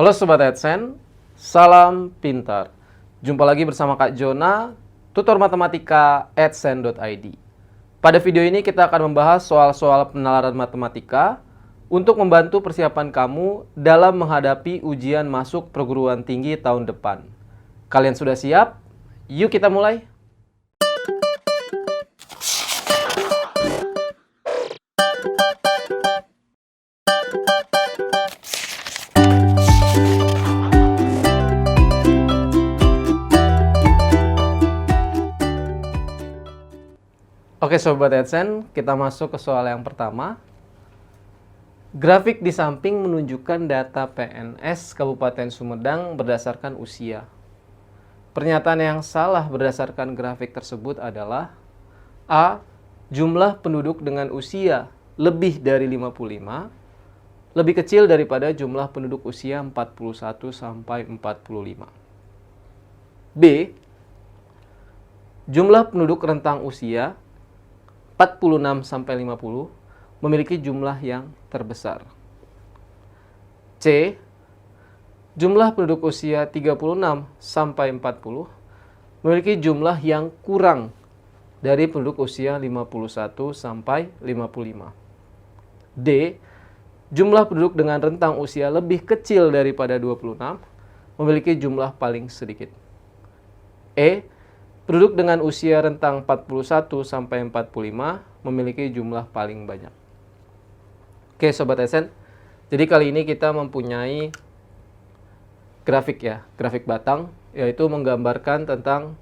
Halo Sobat AdSense, salam pintar. Jumpa lagi bersama Kak Jona, tutor matematika adsense.id. Pada video ini kita akan membahas soal-soal penalaran matematika untuk membantu persiapan kamu dalam menghadapi ujian masuk perguruan tinggi tahun depan. Kalian sudah siap? Yuk kita mulai. Oke Sobat AdSense, kita masuk ke soal yang pertama. Grafik di samping menunjukkan data PNS Kabupaten Sumedang berdasarkan usia. Pernyataan yang salah berdasarkan grafik tersebut adalah A. Jumlah penduduk dengan usia lebih dari 55 lebih kecil daripada jumlah penduduk usia 41 sampai 45. B. Jumlah penduduk rentang usia 46 sampai 50 memiliki jumlah yang terbesar. C. Jumlah penduduk usia 36 sampai 40 memiliki jumlah yang kurang dari penduduk usia 51 sampai 55. D. Jumlah penduduk dengan rentang usia lebih kecil daripada 26 memiliki jumlah paling sedikit. E. Penduduk dengan usia rentang 41 sampai 45 memiliki jumlah paling banyak. Oke Sobat AdSense, jadi kali ini kita mempunyai grafik ya, grafik batang, yaitu menggambarkan tentang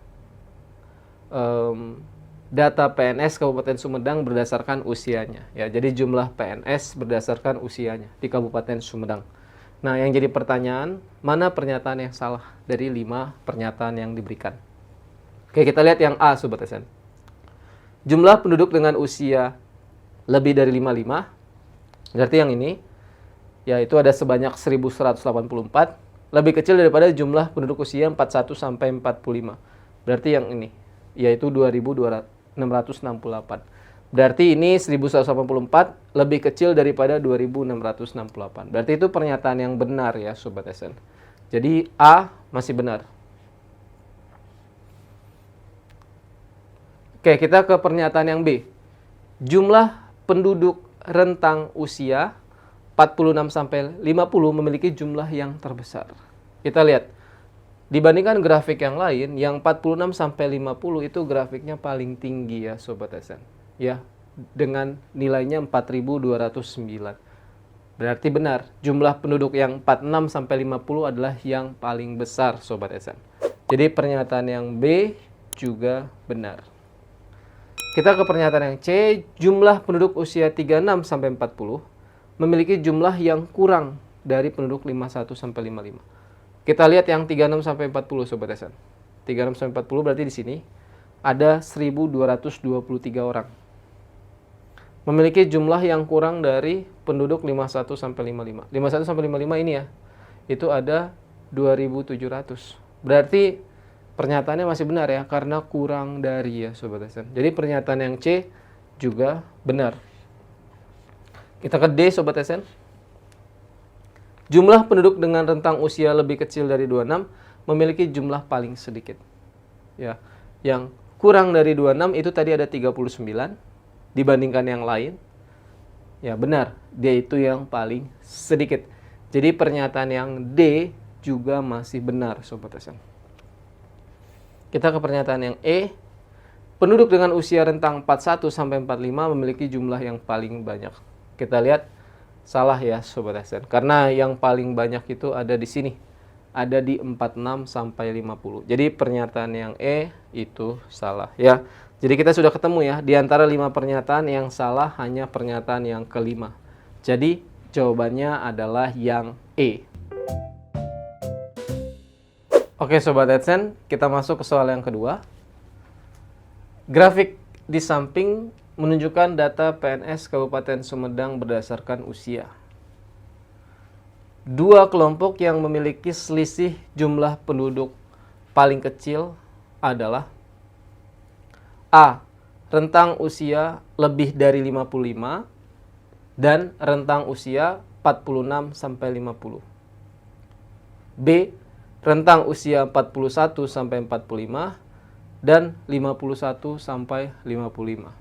data PNS Kabupaten Sumedang berdasarkan usianya. Ya, jadi jumlah PNS berdasarkan usianya di Kabupaten Sumedang. Nah, yang jadi pertanyaan, mana pernyataan yang salah dari 5 pernyataan yang diberikan? Oke, kita lihat yang A, Sobat AdSense. Jumlah penduduk dengan usia lebih dari 55, berarti yang ini, yaitu ada sebanyak 1184, lebih kecil daripada jumlah penduduk usia 41 sampai 45. Berarti yang ini, yaitu 2668. Berarti ini 1184 lebih kecil daripada 2668. Berarti itu pernyataan yang benar ya, Sobat AdSense. Jadi A masih benar. Oke, kita ke pernyataan yang B. Jumlah penduduk rentang usia 46 sampai 50 memiliki jumlah yang terbesar. Kita lihat. Dibandingkan grafik yang lain, yang 46 sampai 50 itu grafiknya paling tinggi ya, Sobat AdSense. Ya, dengan nilainya 4209. Berarti benar, jumlah penduduk yang 46 sampai 50 adalah yang paling besar, Sobat AdSense. Jadi pernyataan yang B juga benar. Kita ke pernyataan yang C, jumlah penduduk usia 36 sampai 40 memiliki jumlah yang kurang dari penduduk 51 sampai 55. Kita lihat yang 36 sampai 40 Sobat AdSense. 36 sampai 40 berarti di sini ada 1223 orang. Memiliki jumlah yang kurang dari penduduk 51 sampai 55. 51 sampai 55 ini ya. Itu ada 2700. Berarti pernyataannya masih benar ya, karena kurang dari ya Sobat AdSense. Jadi pernyataan yang C juga benar. Kita ke D Sobat AdSense. Jumlah penduduk dengan rentang usia lebih kecil dari 26 memiliki jumlah paling sedikit. Ya, yang kurang dari 26 itu tadi ada 39 dibandingkan yang lain. Ya benar, dia itu yang paling sedikit. Jadi pernyataan yang D juga masih benar Sobat AdSense. Kita ke pernyataan yang E. Penduduk dengan usia rentang 41 sampai 45 memiliki jumlah yang paling banyak. Kita lihat salah ya Sobat AdSense. Karena yang paling banyak itu ada di sini. Ada di 46 sampai 50. Jadi pernyataan yang E itu salah ya. Jadi kita sudah ketemu ya, di antara 5 pernyataan yang salah hanya pernyataan yang kelima. Jadi jawabannya adalah yang E. Oke Sobat AdSense, kita masuk ke soal yang kedua. Grafik di samping menunjukkan data PNS Kabupaten Sumedang berdasarkan usia. Dua kelompok yang memiliki selisih jumlah penduduk paling kecil adalah A. Rentang usia lebih dari 55 dan rentang usia 46 sampai 50. B. Rentang usia 41 sampai 45 dan 51 sampai 55.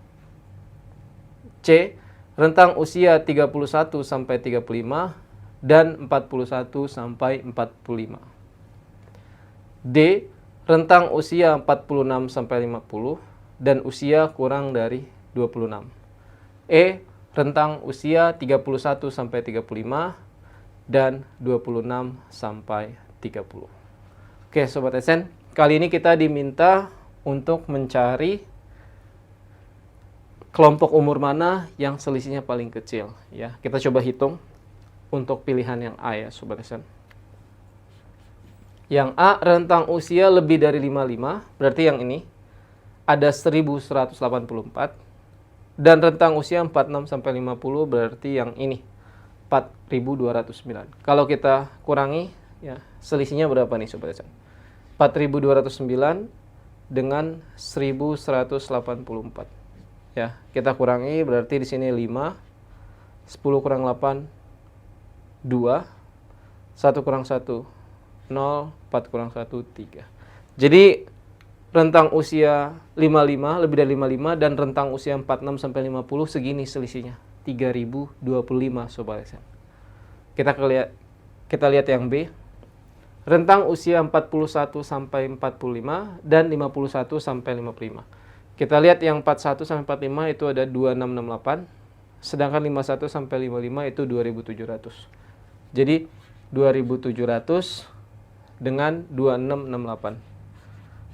C. Rentang usia 31 sampai 35 dan 41 sampai 45. D. Rentang usia 46 sampai 50 dan usia kurang dari 26. E. Rentang usia 31 sampai 35 dan 26 sampai 30. Oke, Sobat SN, kali ini kita diminta untuk mencari kelompok umur mana yang selisihnya paling kecil. Ya, kita coba hitung untuk pilihan yang A ya, Sobat SN. Yang A, rentang usia lebih dari 55, berarti yang ini ada 1184. Dan rentang usia 46 sampai 50, berarti yang ini 4209. Kalau kita kurangi, ya selisihnya berapa nih Sobat SN? 4209 dengan 1184. Ya, kita kurangi berarti di sini 5, 10 kurang 8, 2, 1 kurang 1, 0, 4 kurang 1, 3. Jadi rentang usia 55, lebih dari 55, dan rentang usia 46 sampai 50 segini selisihnya. 3025 Sobat SN. Kita lihat yang B. Rentang usia 41 sampai 45 dan 51 sampai 55. Kita lihat yang 41 sampai 45 itu ada 2668, sedangkan 51 sampai 55 itu 2700. Jadi 2700 dengan 2668.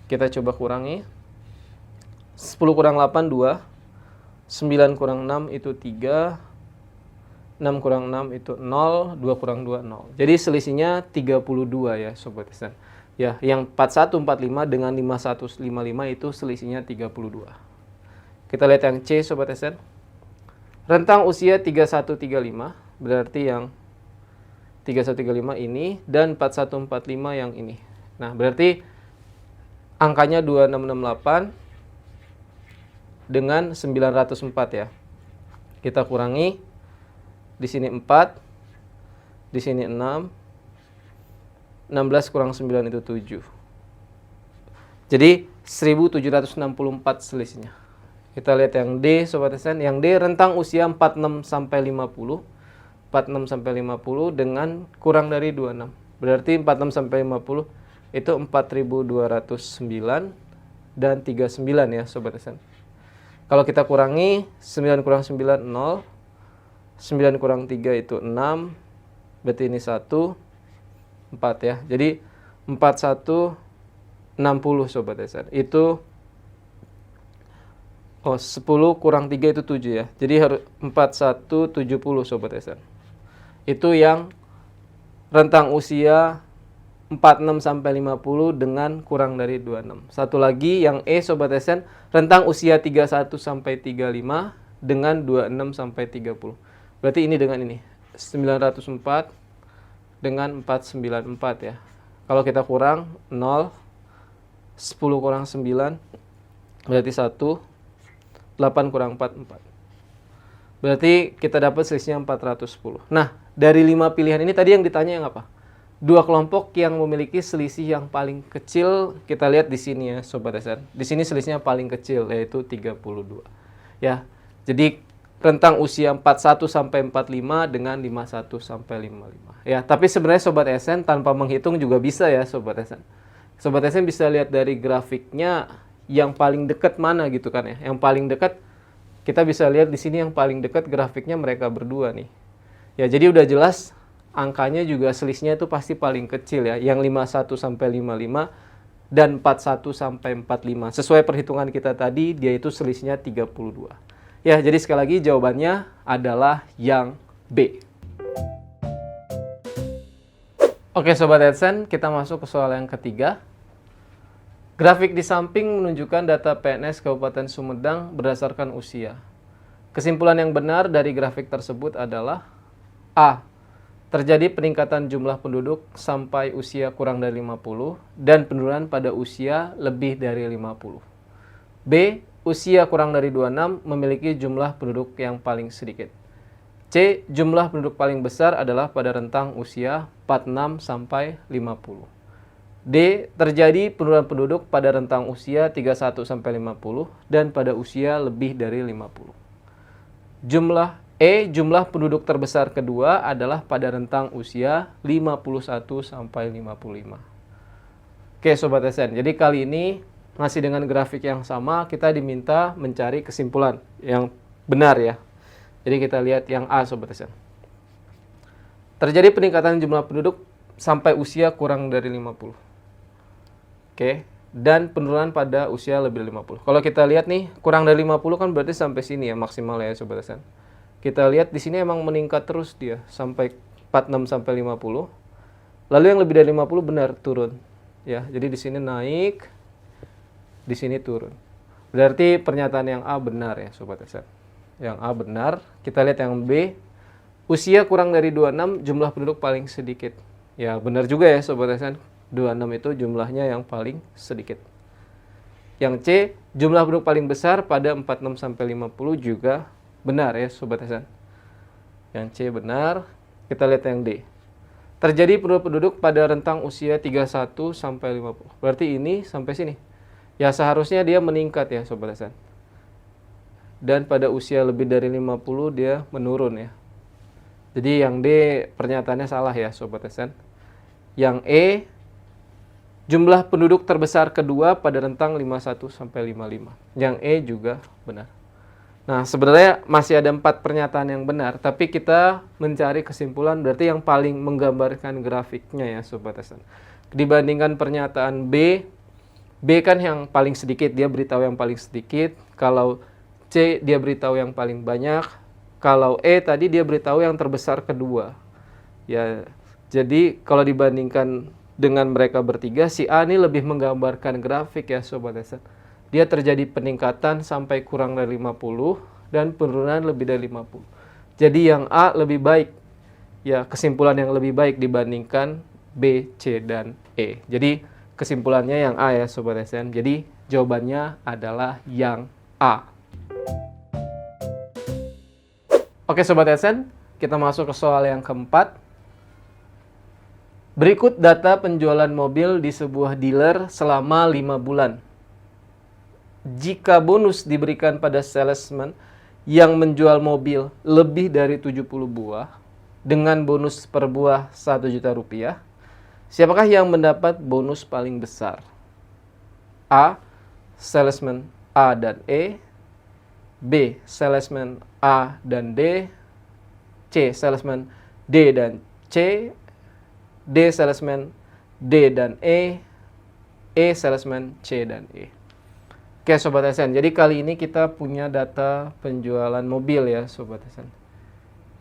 Kita coba kurangi. 10 kurang 8 2, 9 kurang 6 itu 3, 6 kurang 6 itu 0, 2 kurang 2 0. Jadi selisihnya 32 ya Sobat SN. Ya, yang 4145 dengan 5155 itu selisihnya 32. Kita lihat yang C Sobat SN. Rentang usia 3135, berarti yang 3135 ini dan 4145 yang ini. Nah, berarti angkanya 2668 dengan 904 ya. Kita kurangi. Di sini 4, di sini 6. 16 kurang 9 itu 7. Jadi 1764 selisihnya. Kita lihat yang D Sobat SN. Yang D rentang usia 46 sampai 50. 46 sampai 50 dengan kurang dari 26. Berarti 46 sampai 50 itu 4209 dan 39 ya Sobat SN. Kalau kita kurangi 9 kurang 9 0. 9 kurang 3 itu 6. Berarti ini 1 4 ya. Jadi 4160 Sobat SN. Itu 10 kurang 3 itu 7 ya. Jadi harus 4170 Sobat SN. Itu yang rentang usia 46 sampai 50 dengan kurang dari 26. Satu lagi yang E Sobat SN, rentang usia 31 sampai 35 dengan 26 sampai 30. Berarti ini dengan ini 904 dengan 494 ya. Kalau kita kurang 0, 10 kurang 9 berarti 1, 8 kurang 4 4. Berarti kita dapat selisihnya 410. Nah, dari 5 pilihan ini tadi yang ditanya yang apa? Dua kelompok yang memiliki selisih yang paling kecil, kita lihat di sini ya Sobat SN. Di sini selisihnya paling kecil yaitu 32. Ya. Jadi rentang usia 41 sampai 45 dengan 51 sampai 55. Ya, tapi sebenarnya Sobat SN tanpa menghitung juga bisa ya Sobat SN. Sobat SN bisa lihat dari grafiknya yang paling dekat mana gitu kan ya. Yang paling dekat kita bisa lihat di sini yang paling dekat grafiknya mereka berdua nih. Ya, jadi udah jelas angkanya juga selisihnya itu pasti paling kecil ya. Yang 51 sampai 55 dan 41 sampai 45. Sesuai perhitungan kita tadi dia itu selisihnya 32. Ya, jadi sekali lagi jawabannya adalah yang B. Oke Sobat AdSense, kita masuk ke soal yang ketiga. Grafik di samping menunjukkan data PNS Kabupaten Sumedang berdasarkan usia. Kesimpulan yang benar dari grafik tersebut adalah A. Terjadi peningkatan jumlah penduduk sampai usia kurang dari 50 dan penurunan pada usia lebih dari 50. B. Usia kurang dari 26 memiliki jumlah penduduk yang paling sedikit. C. Jumlah penduduk paling besar adalah pada rentang usia 46 sampai 50. D. Terjadi penurunan penduduk pada rentang usia 31 sampai 50 dan pada usia lebih dari 50. Jumlah penduduk terbesar kedua adalah pada rentang usia 51 sampai 55. Oke Sobat SN, jadi kali ini masih dengan grafik yang sama, kita diminta mencari kesimpulan yang benar ya. Jadi kita lihat yang A Sobat SN. Terjadi peningkatan jumlah penduduk sampai usia kurang dari 50. Oke, dan penurunan pada usia lebih dari 50. Kalau kita lihat nih, kurang dari 50 kan berarti sampai sini ya maksimal ya Sobat SN. Kita lihat di sini emang meningkat terus dia sampai 46 sampai 50. Lalu yang lebih dari 50 benar turun. Ya, jadi di sini naik, di sini turun. Berarti pernyataan yang A benar ya Sobat SN. Yang A benar. Kita lihat yang B. Usia kurang dari 26 jumlah penduduk paling sedikit. Ya, benar juga ya Sobat SN. 26 itu jumlahnya yang paling sedikit. Yang C, jumlah penduduk paling besar pada 46 sampai 50 juga benar ya Sobat SN. Yang C benar. Kita lihat yang D. Terjadi penurunan penduduk pada rentang usia 31 sampai 50. Berarti ini sampai sini. Ya seharusnya dia meningkat ya Sobat SN. Dan pada usia lebih dari 50 dia menurun ya. Jadi yang D pernyataannya salah ya Sobat SN. Yang E, jumlah penduduk terbesar kedua pada rentang 51 sampai 55. Yang E juga benar. Nah, sebenarnya masih ada 4 pernyataan yang benar, tapi kita mencari kesimpulan berarti yang paling menggambarkan grafiknya ya Sobat SN. Dibandingkan pernyataan B kan yang paling sedikit, dia beritahu yang paling sedikit. Kalau C dia beritahu yang paling banyak. Kalau E tadi dia beritahu yang terbesar kedua. Ya, jadi kalau dibandingkan dengan mereka bertiga, si A ini lebih menggambarkan grafik ya Sobat SN. Dia terjadi peningkatan sampai kurang dari 50 dan penurunan lebih dari 50. Jadi yang A lebih baik. Ya, kesimpulan yang lebih baik dibandingkan B, C, dan E. Jadi kesimpulannya yang A ya Sobat SN. Jadi jawabannya adalah yang A. Oke Sobat SN, kita masuk ke soal yang keempat. Berikut data penjualan mobil di sebuah dealer selama 5 bulan. Jika bonus diberikan pada salesman yang menjual mobil lebih dari 70 buah dengan bonus per buah 1 juta rupiah, siapakah yang mendapat bonus paling besar? A. Salesman A dan E. B. Salesman A dan D. C. Salesman D dan C. D. Salesman D dan E. E. Salesman C dan E. Oke Sobat SN, jadi kali ini kita punya data penjualan mobil ya Sobat SN.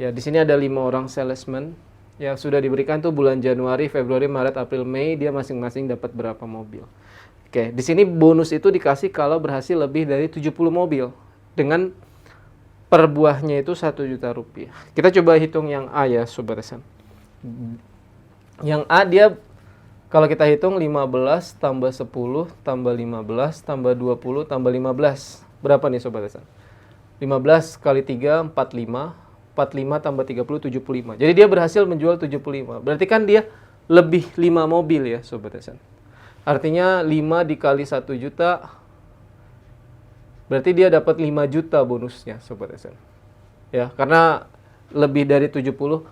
Ya, di sini ada 5 orang salesman yang sudah diberikan tuh bulan Januari, Februari, Maret, April, Mei, dia masing-masing dapat berapa mobil. Oke, di sini bonus itu dikasih kalau berhasil lebih dari 70 mobil dengan per buahnya itu 1 juta rupiah. Kita coba hitung yang A ya Sobat SN. Yang A dia kalau kita hitung 15 tambah 10 tambah 15 tambah 20 tambah 15. Berapa nih Sobat SN? 15 kali 3, 45. 45 tambah 30, 75. Jadi dia berhasil menjual 75. Berarti kan dia lebih 5 mobil ya Sobat SN. Artinya 5 dikali 1 juta. Berarti dia dapat 5 juta bonusnya Sobat SN. Ya, karena lebih dari 70,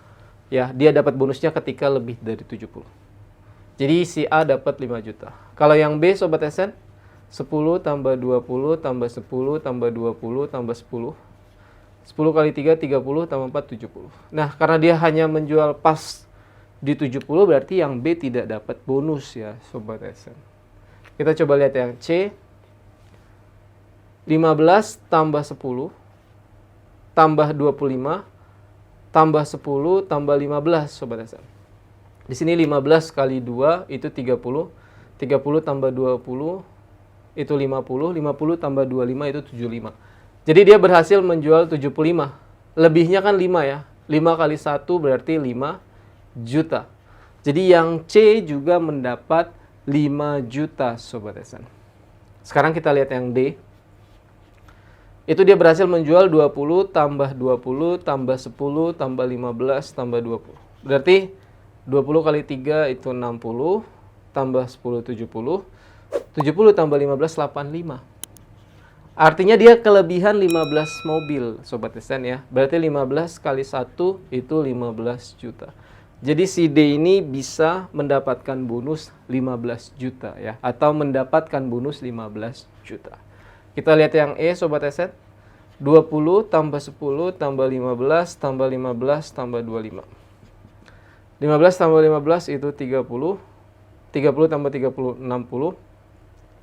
ya dia dapat bonusnya ketika lebih dari 70. Jadi si A dapat 5 juta. Kalau yang B Sobat SN, 10 tambah 20 tambah 10 tambah 20 tambah 10. 10 kali 3, 30 tambah 4, 70. Nah, karena dia hanya menjual pas di 70, berarti yang B tidak dapat bonus ya Sobat SN. Kita coba lihat yang C. 15 tambah 10 tambah 25 tambah 10 tambah 15 Sobat SN. Di sini 15 kali 2 itu 30. 30 tambah 20 itu 50. 50 tambah 25 itu 75. Jadi dia berhasil menjual 75. Lebihnya kan 5 ya. 5 kali 1 berarti 5 juta. Jadi yang C juga mendapat 5 juta Sobat SN. Sekarang kita lihat yang D. Itu dia berhasil menjual 20 tambah 20 tambah 10 tambah 15 tambah 20. Berarti 20 kali 3 itu 60 tambah 10 70. 70 tambah 15 85. Artinya dia kelebihan 15 mobil, Sobat Esen ya. Berarti 15 kali 1 itu 15 juta. Jadi si D ini bisa mendapatkan bonus 15 juta ya. Atau mendapatkan bonus 15 juta. Kita lihat yang E, Sobat Esen. 20 tambah 10 tambah 15 tambah 15 tambah 25. 15 tambah 15 itu 30. 30 tambah 30, 60.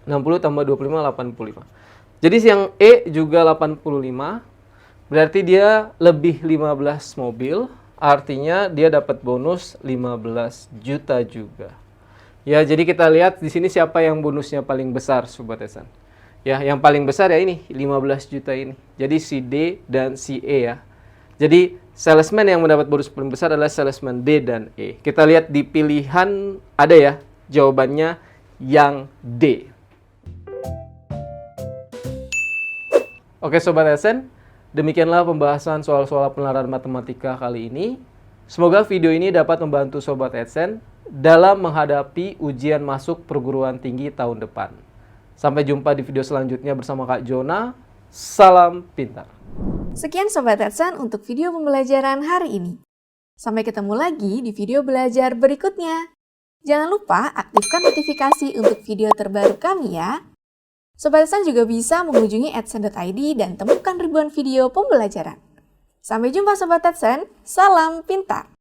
60 tambah 25, 85. Jadi yang E juga 85. Berarti dia lebih 15 mobil. Artinya dia dapat bonus 15 juta juga. Ya, jadi kita lihat di sini siapa yang bonusnya paling besar, Sobat Esen. Ya, yang paling besar ya ini, 15 juta ini. Jadi si D dan si E ya. Jadi salesman yang mendapat bonus paling besar adalah salesman D dan E. Kita lihat di pilihan ada ya, jawabannya yang D. Oke Sobat Esen, demikianlah pembahasan soal-soal penalaran matematika kali ini. Semoga video ini dapat membantu Sobat Esen dalam menghadapi ujian masuk perguruan tinggi tahun depan. Sampai jumpa di video selanjutnya bersama Kak Jona. Salam pintar. Sekian Sobat Esen untuk video pembelajaran hari ini. Sampai ketemu lagi di video belajar berikutnya. Jangan lupa aktifkan notifikasi untuk video terbaru kami ya. Sobat Esen juga bisa mengunjungi adsense.id dan temukan ribuan video pembelajaran. Sampai jumpa Sobat Esen, salam pintar!